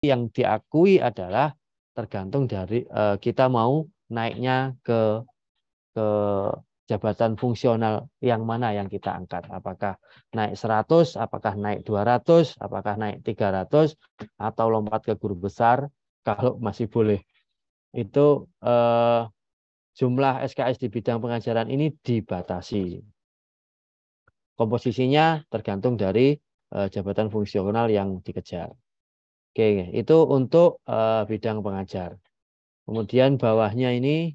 yang diakui adalah tergantung dari kita mau naiknya ke jabatan fungsional yang mana yang kita angkat. Apakah naik 100, apakah naik 200, apakah naik 300, atau lompat ke guru besar, kalau masih boleh. Itu jumlah SKS di bidang pengajaran ini dibatasi. Komposisinya tergantung dari jabatan fungsional yang dikejar. Oke, itu untuk bidang pengajar. Kemudian bawahnya ini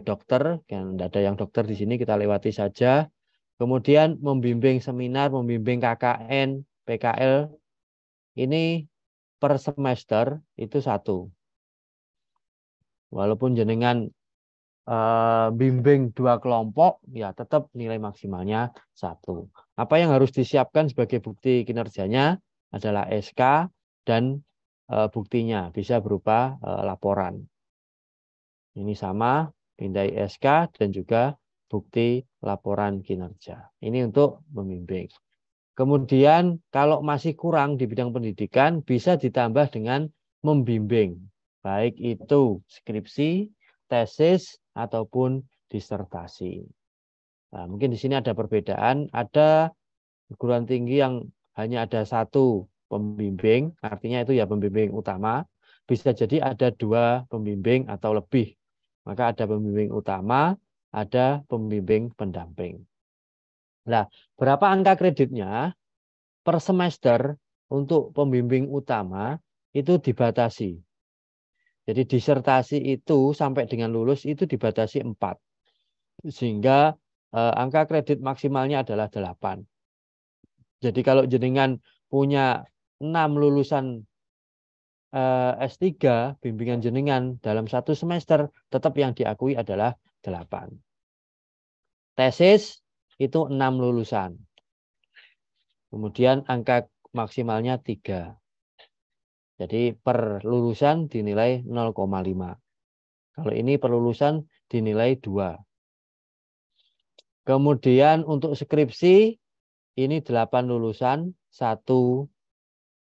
dokter, kan ada yang dokter di sini kita lewati saja. Kemudian membimbing seminar, membimbing KKN, PKL, ini per semester itu 1. Walaupun jenengan bimbing 2 kelompok, ya tetap nilai maksimalnya 1. Apa yang harus disiapkan sebagai bukti kinerjanya adalah SK dan buktinya bisa berupa laporan. Ini sama, pindai SK dan juga bukti laporan kinerja. Ini untuk membimbing. Kemudian kalau masih kurang di bidang pendidikan bisa ditambah dengan membimbing. Baik itu skripsi, tesis, ataupun disertasi. Nah, mungkin di sini ada perbedaan. Ada perguruan tinggi yang hanya ada 1 pembimbing, artinya itu ya pembimbing utama. Bisa jadi ada 2 pembimbing atau lebih. Maka ada pembimbing utama, ada pembimbing pendamping. Nah, berapa angka kreditnya per semester untuk pembimbing utama itu dibatasi. Jadi disertasi itu sampai dengan lulus itu dibatasi 4. Sehingga angka kredit maksimalnya adalah 8. Jadi kalau jenengan punya 6 lulusan S3 bimbingan jenengan dalam 1 semester, tetap yang diakui adalah 8. Tesis itu 6 lulusan. Kemudian angka maksimalnya 3. Jadi per lulusan dinilai 0,5. Kalau ini per lulusan dinilai 2. Kemudian untuk skripsi ini 8 lulusan 1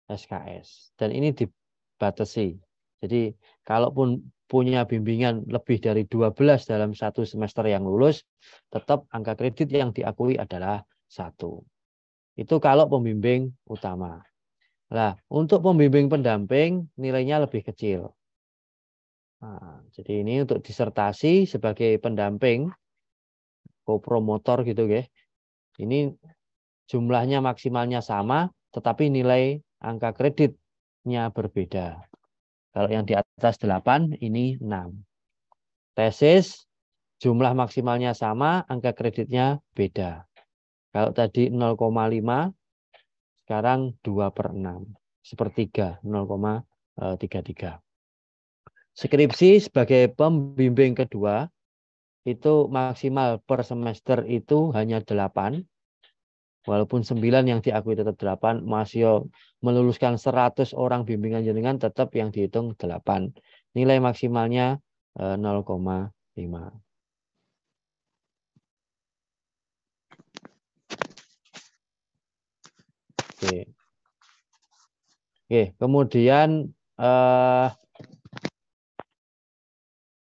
SKS. Dan ini dibatasi. Jadi kalaupun punya bimbingan lebih dari 12 dalam 1 semester yang lulus, tetap angka kredit yang diakui adalah 1. Itu kalau pembimbing utama. Nah, untuk pembimbing pendamping nilainya lebih kecil. Nah, jadi ini untuk disertasi sebagai pendamping, kopromotor gitu ya. Ini jumlahnya maksimalnya sama, tetapi nilai angka kreditnya berbeda. Kalau yang di atas 8, ini 6. Tesis, jumlah maksimalnya sama, angka kreditnya beda. Kalau tadi 0,5, sekarang 2/6. Sepertiga, 0,33. Skripsi sebagai pembimbing kedua, itu maksimal per semester itu hanya 8. Walaupun 9 yang diakui tetap 8, masih meluluskan 100 orang bimbingan jenengan tetap yang dihitung 8. Nilai maksimalnya 0,5. Oke. Oke, kemudian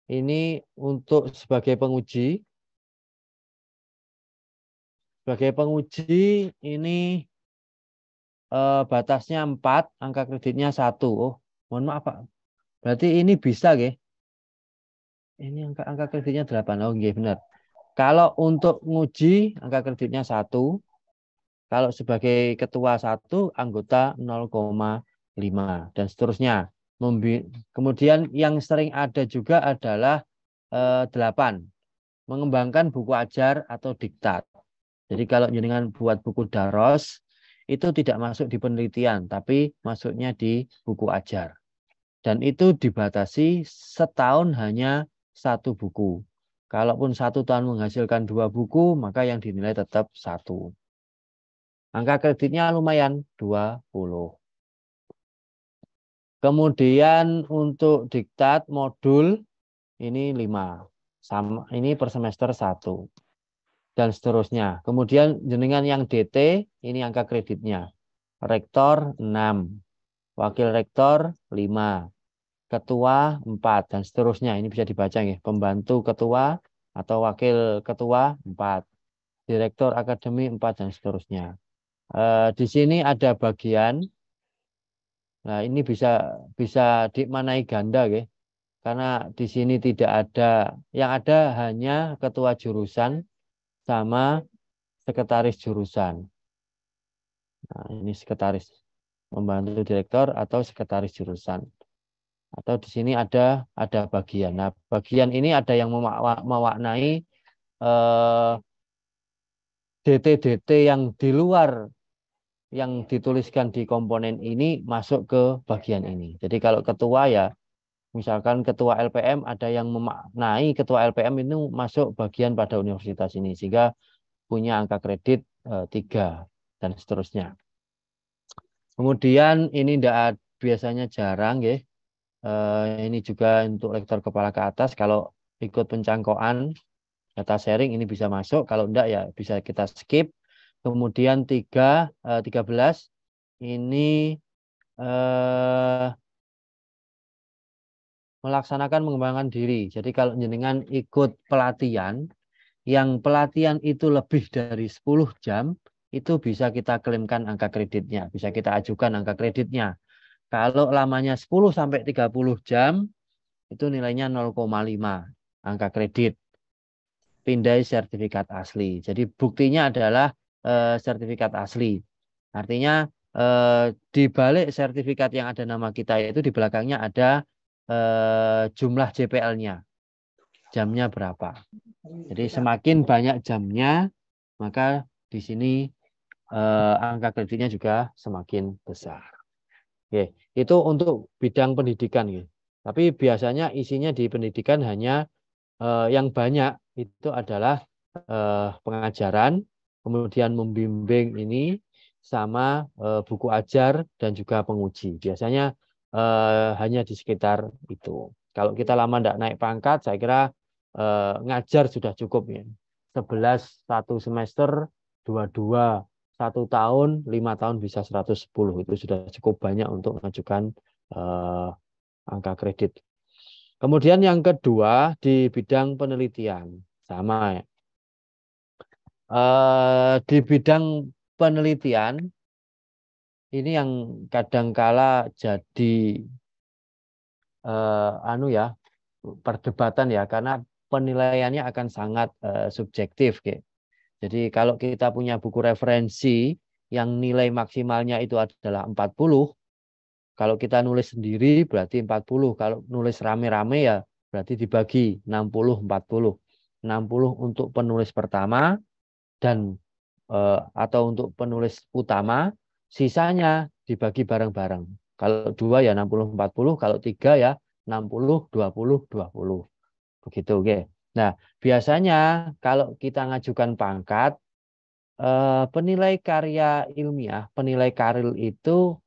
ini untuk sebagai penguji. Sebagai penguji ini batasnya 4, angka kreditnya 1. Oh, mohon maaf Pak. Berarti ini bisa ya? Ini angka kreditnya 8. Oh, nggih, benar. Kalau untuk nguji angka kreditnya 1. Kalau sebagai ketua 1, anggota 0,5 dan seterusnya. Kemudian yang sering ada juga adalah 8. Mengembangkan buku ajar atau diktat. Jadi kalau jenengan buat buku daros, itu tidak masuk di penelitian, tapi masuknya di buku ajar. Dan itu dibatasi setahun hanya 1 buku. Kalaupun 1 tahun menghasilkan 2 buku, maka yang dinilai tetap 1. Angka kreditnya lumayan, 20. Kemudian untuk diktat modul, ini 5. Sama, ini per semester 1. Dan seterusnya. Kemudian jenengan yang DT, ini angka kreditnya. Rektor 6. wakil rektor 5, ketua 4, dan seterusnya. Ini bisa dibaca ya. Pembantu ketua atau wakil ketua 4, direktur akademi 4, dan seterusnya. Di sini ada bagian. Nah, ini bisa bisa dimaknai ganda ya. Karena di sini tidak ada, yang ada hanya ketua jurusan sama sekretaris jurusan. Nah, ini sekretaris, membantu direktur atau sekretaris jurusan. Atau di sini ada bagian. Nah, bagian ini ada yang memaknai DT-DT yang di luar yang dituliskan di komponen ini masuk ke bagian ini. Jadi kalau ketua ya, misalkan ketua LPM ada yang memaknai ketua LPM itu masuk bagian pada universitas ini sehingga punya angka kredit 3 dan seterusnya. Kemudian ini tidak biasanya jarang ya. Ini juga untuk lektor kepala ke atas kalau ikut pencangkokan data sharing ini bisa masuk, kalau enggak ya bisa kita skip. Kemudian 13 ini eh, melaksanakan mengembangkan diri. Jadi kalau jenengan ikut pelatihan, yang pelatihan itu lebih dari 10 jam, itu bisa kita klaimkan angka kreditnya, bisa kita ajukan angka kreditnya. Kalau lamanya 10 sampai 30 jam, itu nilainya 0,5 angka kredit. Pindai sertifikat asli. Jadi buktinya adalah sertifikat asli. Artinya di balik sertifikat yang ada nama kita itu di belakangnya ada jumlah JPL-nya, jamnya berapa. Jadi semakin banyak jamnya, maka di sini angka kreditnya juga semakin besar. Oke, itu untuk bidang pendidikan. Ya. Tapi biasanya isinya di pendidikan hanya yang banyak itu adalah pengajaran, kemudian membimbing ini, sama buku ajar dan juga penguji. Biasanya hanya di sekitar itu. Kalau kita lama tidak naik pangkat, saya kira ngajar sudah cukup ya. 11 satu semester, 22 1 tahun, 5 tahun bisa 110. Itu sudah cukup banyak untuk mengajukan angka kredit. Kemudian yang kedua di bidang penelitian. Sama ya. Di bidang penelitian ini yang kadangkala jadi perdebatan ya karena penilaiannya akan sangat subjektif kayak. Jadi kalau kita punya buku referensi yang nilai maksimalnya itu adalah 40, kalau kita nulis sendiri berarti 40, kalau nulis rame-rame ya berarti dibagi 60 40. 60 untuk penulis pertama dan atau untuk penulis utama, sisanya dibagi bareng-bareng. Kalau 2 ya 60 40, kalau 3 ya 60 20 20. Begitu, oke. Nah, biasanya kalau kita ngajukan pangkat penilai karya ilmiah, penilai karil itu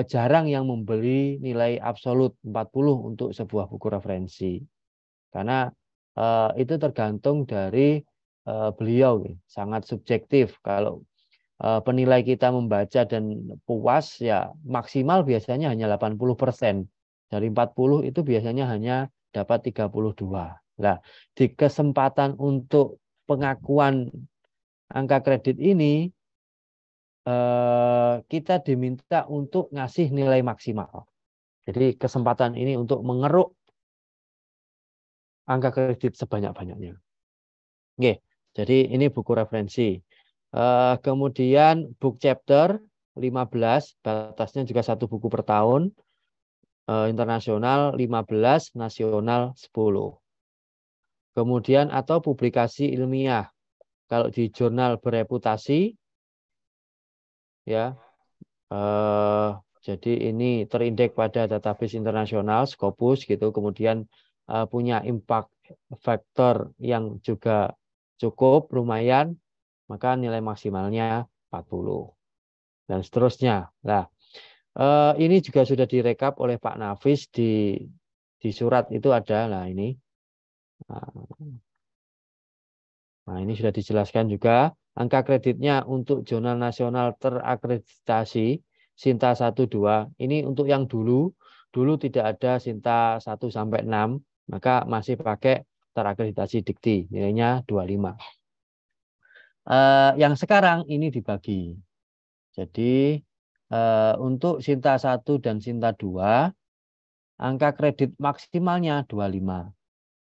jarang yang membeli nilai absolut 40 untuk sebuah buku referensi. Karena itu tergantung dari beliau, sangat subjektif. Kalau penilai kita membaca dan puas, ya maksimal biasanya hanya 80%. Dari 40 itu biasanya hanya dapat 32. Nah, di kesempatan untuk pengakuan angka kredit ini, kita diminta untuk ngasih nilai maksimal. Jadi kesempatan ini untuk mengeruk angka kredit sebanyak-banyaknya. Oke, jadi ini buku referensi. Kemudian book chapter 15, batasnya juga 1 buku per tahun. Internasional 15, nasional 10. Kemudian atau publikasi ilmiah. Kalau di jurnal bereputasi, ya, jadi ini terindeks pada database internasional, Scopus gitu. Kemudian punya impact factor yang juga cukup, lumayan, maka nilai maksimalnya 40. Dan seterusnya. Nah, ini juga sudah direkap oleh Pak Nafis di surat itu ada. Nah, ini sudah dijelaskan juga. Angka kreditnya untuk jurnal nasional terakreditasi Sinta 1, 2. Ini untuk yang dulu tidak ada Sinta 1 sampai 6, maka masih pakai terakreditasi dikti, nilainya 25. Yang sekarang ini dibagi. Jadi untuk Sinta 1 dan Sinta 2, angka kredit maksimalnya 25.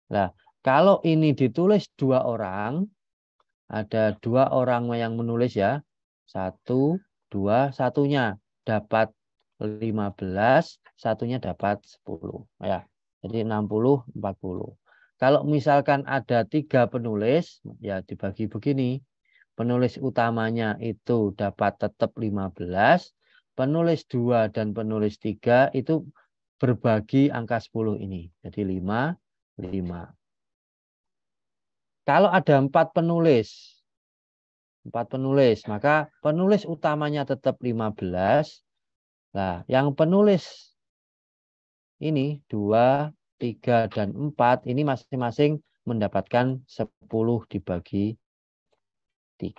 Nah, kalau ini ditulis 2 orang, ada 2 orang yang menulis ya, 1, 2, satunya dapat 15, satunya dapat 10. Ya, jadi 60, 40. Kalau misalkan ada 3 penulis, ya dibagi begini. Penulis utamanya itu dapat tetap 15, penulis 2 dan penulis 3 itu berbagi angka 10 ini. Jadi 5, 5. Kalau ada 4 penulis, maka penulis utamanya tetap 15. Nah, yang penulis ini 2, 3, dan 4 ini masing-masing mendapatkan 10 dibagi 3.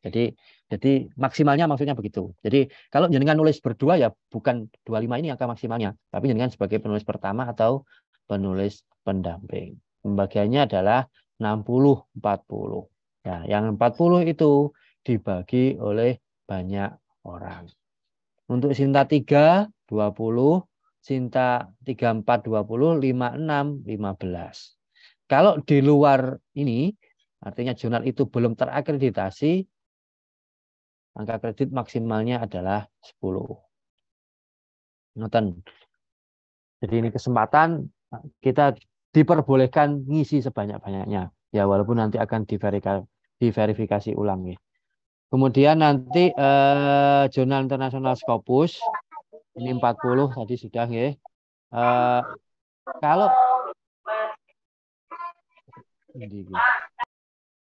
Jadi maksimalnya maksudnya begitu. Jadi kalau jenengan nulis berdua ya bukan 25 ini angka maksimalnya, tapi jenengan sebagai penulis pertama atau penulis pendamping. Pembagiannya adalah 60, 40. Nah, yang 40 itu dibagi oleh banyak orang. Untuk Sinta 3, 20, Sinta 34, 20, 56, 15. Kalau di luar ini, artinya jurnal itu belum terakreditasi, angka kredit maksimalnya adalah 10. Noten. Jadi ini kesempatan kita diperbolehkan ngisi sebanyak-banyaknya. Ya walaupun nanti akan diverifikasi ulang ya. Kemudian nanti jurnal internasional Scopus ini 40 tadi sudah ya. Kalau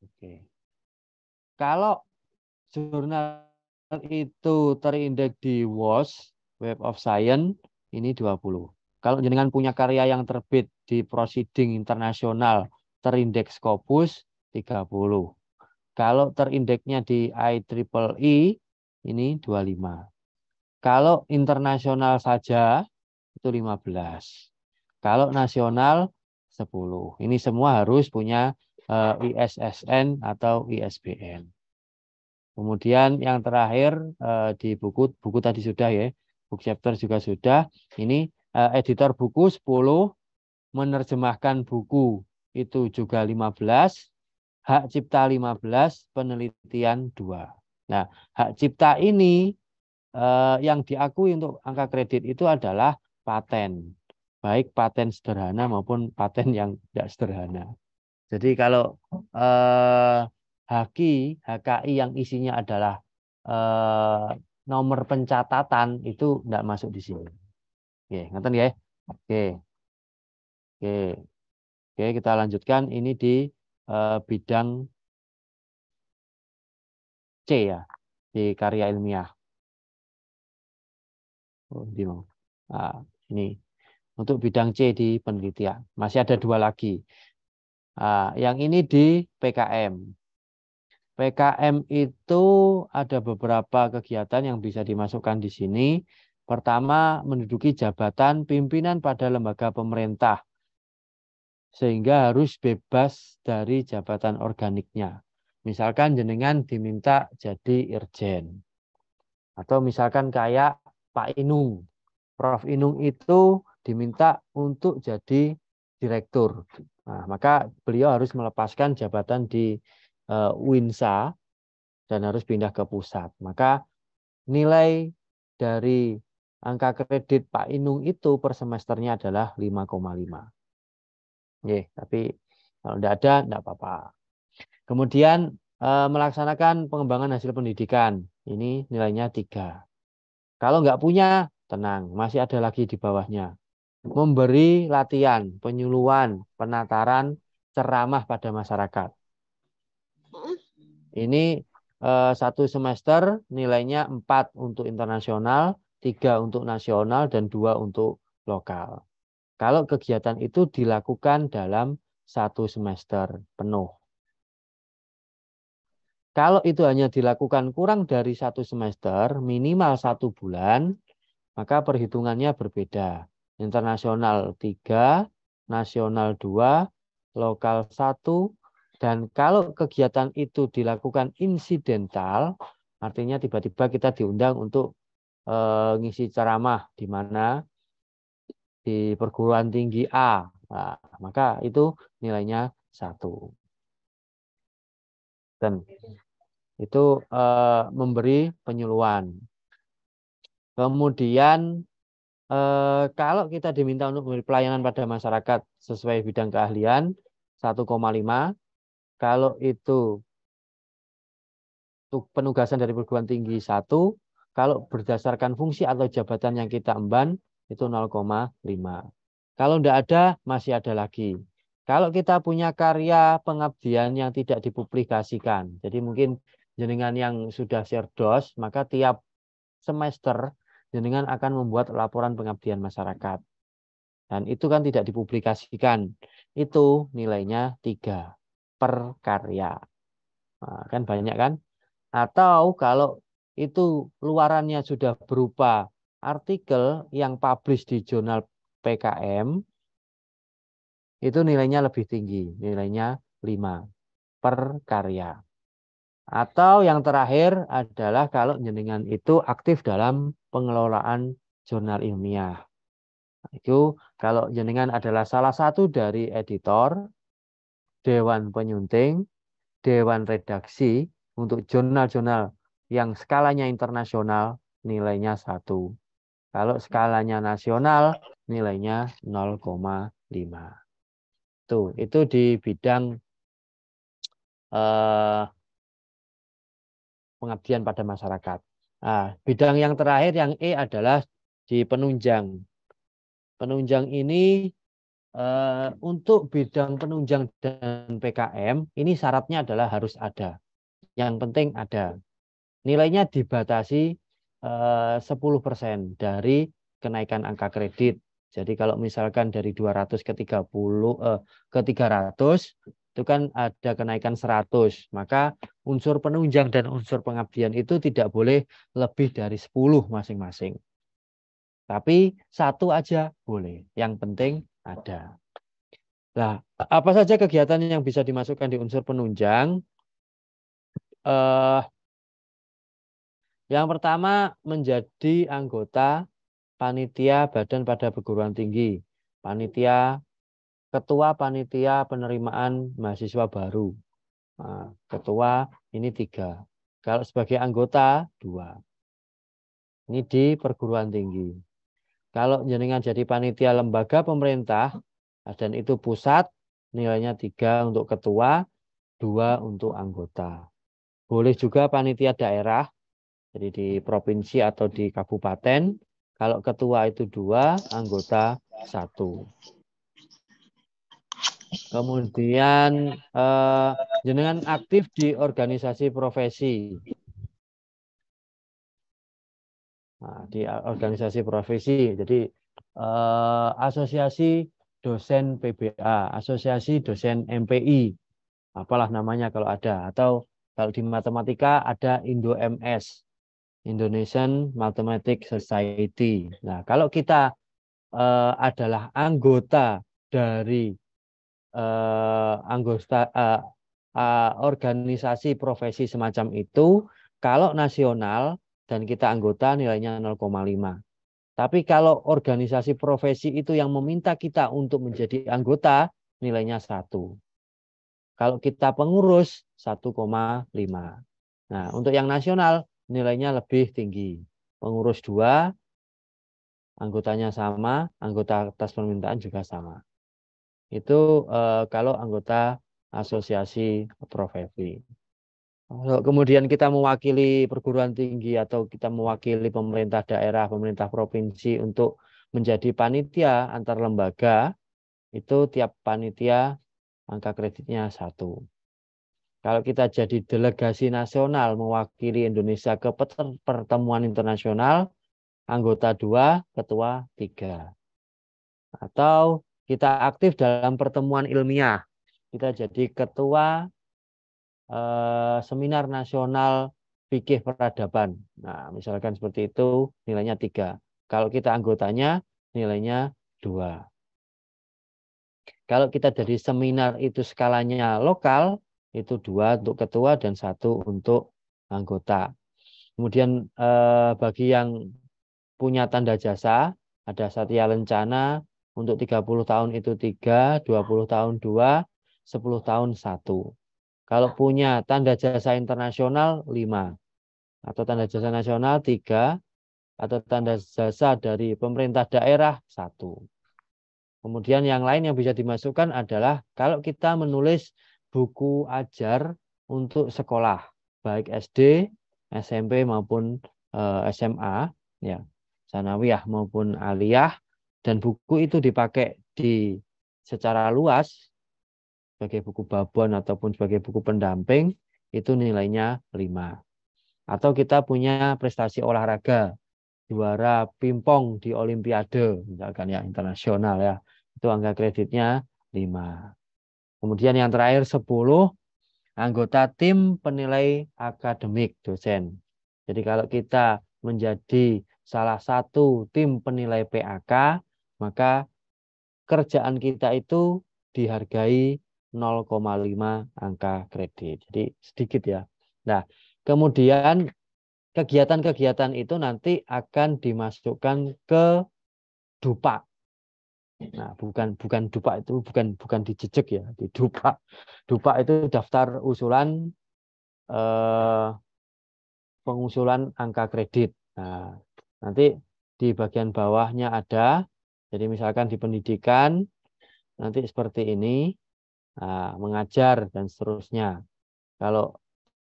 oke. Kalau jurnal itu terindeks di WOS, Web of Science, ini 20. Kalau jenengan punya karya yang terbit di Proceeding Internasional terindeks Scopus, 30. Kalau terindeksnya di IEEE, ini 25. Kalau internasional saja, itu 15. Kalau nasional, 10. Ini semua harus punya ISSN atau ISBN. Kemudian yang terakhir di buku tadi sudah ya, book chapter juga sudah. Ini editor buku 10, menerjemahkan buku itu juga 15, hak cipta 15, penelitian 2. Nah, hak cipta ini yang diakui untuk angka kredit itu adalah paten. Baik paten sederhana maupun paten yang tidak sederhana. Jadi kalau HKI yang isinya adalah nomor pencatatan itu tidak masuk di sini. Oke, ngerti ya? Oke. Oke. Oke, kita lanjutkan ini di bidang C ya, di karya ilmiah. Oh, di mau. Nah, ini untuk bidang C di penelitian. Masih ada 2 lagi. Nah, yang ini di PKM. PKM itu ada beberapa kegiatan yang bisa dimasukkan di sini. Pertama, menduduki jabatan pimpinan pada lembaga pemerintah, sehingga harus bebas dari jabatan organiknya. Misalkan jenengan diminta jadi irjen. Atau misalkan kayak Pak Inung. Prof. Inung itu diminta untuk jadi direktur. Nah, maka beliau harus melepaskan jabatan di Winsa dan harus pindah ke pusat. Maka nilai dari angka kredit Pak Inung itu per semesternya adalah 5,5. Tapi kalau tidak ada, tidak apa-apa. Kemudian melaksanakan pengembangan hasil pendidikan. Ini nilainya 3. Kalau nggak punya, tenang, masih ada lagi di bawahnya. Memberi latihan, penyuluhan, penataran, ceramah pada masyarakat. Ini 1 semester nilainya 4 untuk internasional, 3 untuk nasional, dan 2 untuk lokal. Kalau kegiatan itu dilakukan dalam 1 semester penuh. Kalau itu hanya dilakukan kurang dari 1 semester, minimal 1 bulan, maka perhitungannya berbeda. Internasional 3, nasional 2, lokal 1, dan kalau kegiatan itu dilakukan insidental, artinya tiba-tiba kita diundang untuk ngisi ceramah di mana di perguruan tinggi A. Nah, maka itu nilainya 1. Dan itu memberi penyuluhan. Kemudian kalau kita diminta untuk memberi pelayanan pada masyarakat sesuai bidang keahlian 1,5. Kalau itu penugasan dari perguruan tinggi 1, kalau berdasarkan fungsi atau jabatan yang kita emban itu 0,5. Kalau tidak ada, masih ada lagi. Kalau kita punya karya pengabdian yang tidak dipublikasikan, jadi mungkin jenengan yang sudah sirdos, maka tiap semester jenengan akan membuat laporan pengabdian masyarakat. Dan itu kan tidak dipublikasikan. Itu nilainya 3 per karya. Nah, kan banyak kan? Atau kalau itu luarannya sudah berupa artikel yang publish di jurnal PKM, itu nilainya lebih tinggi, nilainya 5 per karya. Atau yang terakhir adalah kalau jenengan itu aktif dalam pengelolaan jurnal ilmiah. Itu kalau jenengan adalah salah satu dari editor, dewan penyunting, dewan redaksi untuk jurnal-jurnal yang skalanya internasional nilainya 1. Kalau skalanya nasional nilainya 0,5. Tuh, itu di bidang eh, pengabdian pada masyarakat. Nah, bidang yang terakhir yang E adalah di penunjang. Penunjang ini untuk bidang penunjang dan PKM ini syaratnya adalah harus ada. Yang penting ada. Nilainya dibatasi 10% dari kenaikan angka kredit. Jadi kalau misalkan dari 200 ke 30 ke 300 itu kan ada kenaikan 100. Maka unsur penunjang dan unsur pengabdian itu tidak boleh lebih dari 10 masing-masing. Tapi 1 aja boleh. Yang penting ada. Nah, apa saja kegiatan yang bisa dimasukkan di unsur penunjang? Eh, yang pertama menjadi anggota panitia badan pada perguruan tinggi. Ketua panitia penerimaan mahasiswa baru. Nah, ketua ini 3. Kalau sebagai anggota 2. Ini di perguruan tinggi. Kalau jenengan jadi panitia lembaga pemerintah dan itu pusat, nilainya 3 untuk ketua, 2 untuk anggota. Boleh juga panitia daerah, jadi di provinsi atau di kabupaten. Kalau ketua itu 2, anggota 1. Kemudian jenengan aktif di organisasi profesi. Nah, di organisasi profesi, jadi asosiasi dosen PBA, asosiasi dosen MPI, apalah namanya kalau ada. Atau kalau di matematika ada Indo-MS, Indonesian Mathematics Society. Nah, kalau kita adalah anggota dari organisasi profesi semacam itu, kalau nasional dan kita anggota nilainya 0,5. Tapi kalau organisasi profesi itu yang meminta kita untuk menjadi anggota, nilainya 1. Kalau kita pengurus 1,5. Nah, untuk yang nasional nilainya lebih tinggi. Pengurus 2, anggotanya sama, anggota atas permintaan juga sama. Itu kalau anggota asosiasi profesi. Kalau kemudian kita mewakili perguruan tinggi atau kita mewakili pemerintah daerah, pemerintah provinsi untuk menjadi panitia antar lembaga, itu tiap panitia angka kreditnya 1. Kalau kita jadi delegasi nasional mewakili Indonesia ke pertemuan internasional, anggota 2, ketua 3. Atau kita aktif dalam pertemuan ilmiah, kita jadi ketua seminar nasional fikih peradaban. Nah, misalkan seperti itu nilainya 3. Kalau kita anggotanya nilainya 2. Kalau kita dari seminar itu skalanya lokal, itu 2 untuk ketua dan 1 untuk anggota. Kemudian bagi yang punya tanda jasa, ada Satya Lencana, untuk 30 tahun itu 3, 20 tahun 2, 10 tahun 1. Kalau punya tanda jasa internasional 5, atau tanda jasa nasional 3, atau tanda jasa dari pemerintah daerah 1. Kemudian yang lain yang bisa dimasukkan adalah kalau kita menulis buku ajar untuk sekolah, baik SD, SMP maupun SMA, ya, sanawiyah maupun aliyah, dan buku itu dipakai secara luas sebagai buku babon ataupun sebagai buku pendamping, itu nilainya 5. Atau kita punya prestasi olahraga, juara pingpong di olimpiade, misalkan ya internasional ya, itu angka kreditnya 5. Kemudian yang terakhir 10, anggota tim penilai akademik dosen. Jadi kalau kita menjadi salah satu tim penilai PAK, maka kerjaan kita itu dihargai 0,5 angka kredit. Jadi sedikit ya. Nah, kemudian kegiatan-kegiatan itu nanti akan dimasukkan ke dupa. Nah, bukan dupa itu bukan dijejek ya, di dupa. Dupa itu daftar usulan pengusulan angka kredit. Nah, nanti di bagian bawahnya ada. Jadi misalkan di pendidikan nanti seperti ini, mengajar dan seterusnya. Kalau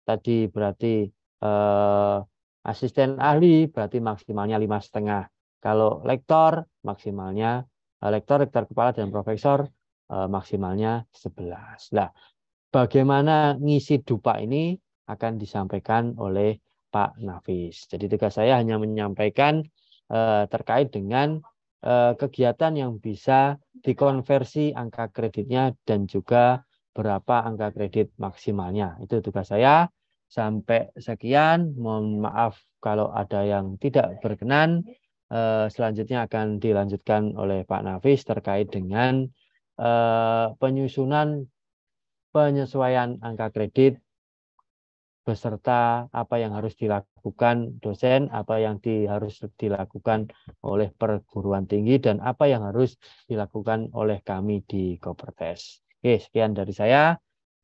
tadi berarti eh, asisten ahli berarti maksimalnya 5,5. Kalau lektor maksimalnya lektor kepala dan profesor maksimalnya 11. Nah, bagaimana ngisi dupa ini akan disampaikan oleh Pak Nafis. Jadi tugas saya hanya menyampaikan terkait dengan kegiatan yang bisa dikonversi angka kreditnya dan juga berapa angka kredit maksimalnya. Itu tugas saya. Sampai sekian. Mohon maaf kalau ada yang tidak berkenan. Selanjutnya akan dilanjutkan oleh Pak Nafis terkait dengan penyusunan penyesuaian angka kredit beserta apa yang harus dilakukan dosen, apa yang harus dilakukan oleh perguruan tinggi, dan apa yang harus dilakukan oleh kami di Kopertes. Oke, sekian dari saya.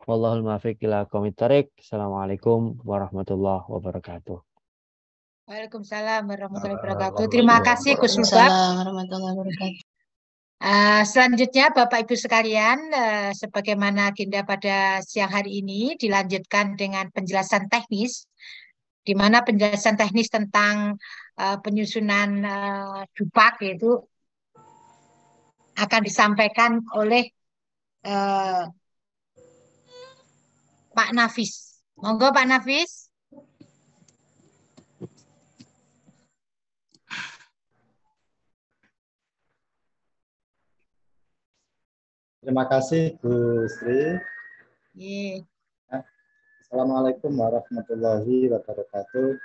Wallahul muwaffiq ila aqwamit thoriq. Assalamualaikum warahmatullahi wabarakatuh. Waalaikumsalam warahmatullahi wabarakatuh. Terima kasih Gus Lubab. Waalaikumsalam warahmatullahi wabarakatuh. Selanjutnya Bapak Ibu sekalian, sebagaimana agenda pada siang hari ini dilanjutkan dengan penjelasan teknis, di mana penjelasan teknis tentang penyusunan dupak itu akan disampaikan oleh Pak Nafis. Monggo Pak Nafis. Terima kasih Bu Sri. Yeah. Assalamualaikum warahmatullahi wabarakatuh.